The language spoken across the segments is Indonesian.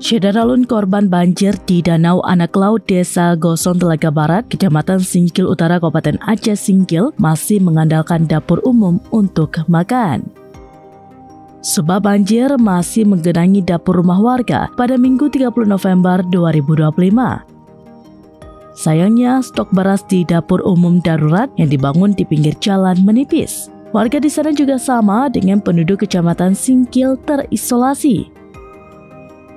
Syederalun korban banjir di Danau Anak Laut Desa Goson Telaga Barat, Kecamatan Singkil Utara, Kabupaten Aceh Singkil masih mengandalkan dapur umum untuk makan. Sebab banjir masih menggenangi dapur rumah warga pada Minggu 30 November 2025. Sayangnya, stok beras di dapur umum darurat yang dibangun di pinggir jalan menipis. Warga di sana juga sama dengan penduduk Kecamatan Singkil terisolasi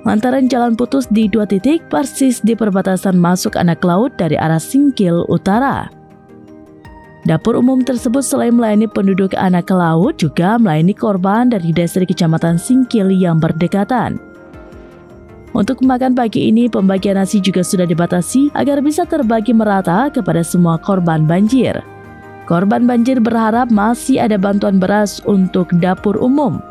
lantaran jalan putus di 2 titik persis di perbatasan masuk Anak Laut dari arah Singkil Utara. Dapur umum tersebut selain melayani penduduk Anak Laut juga melayani korban dari desa di Kecamatan Singkil yang berdekatan. Untuk makan pagi ini, pembagian nasi juga sudah dibatasi agar bisa terbagi merata kepada semua korban banjir. Korban banjir berharap masih ada bantuan beras untuk dapur umum.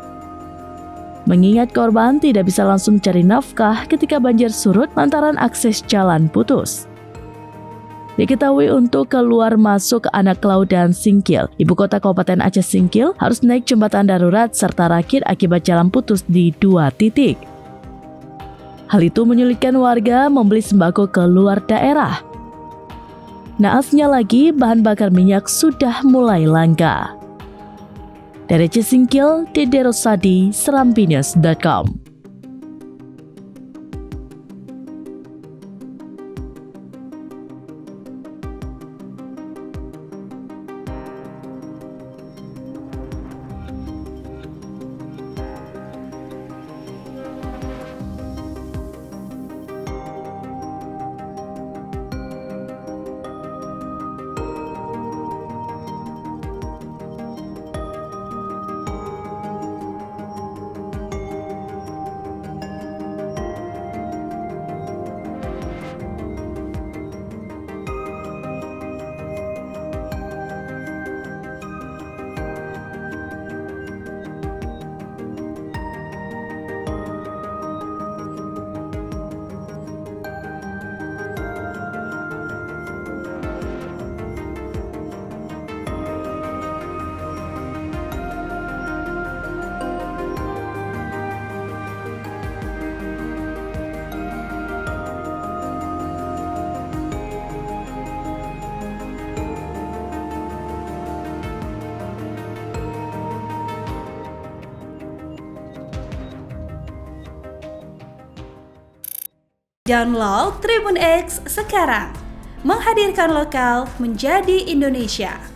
Mengingat korban tidak bisa langsung cari nafkah ketika banjir surut lantaran akses jalan putus. Diketahui untuk keluar masuk ke Anak Laut dan Singkil, ibu kota Kabupaten Aceh Singkil harus naik jembatan darurat serta rakit akibat jalan putus di 2 titik. Hal itu menyulitkan warga membeli sembako ke luar daerah. Naasnya lagi, bahan bakar minyak sudah mulai langka. Dari Aceh Singkil, Dede Rosadi, serampinews.com. Download Tribun X sekarang, menghadirkan lokal menjadi Indonesia.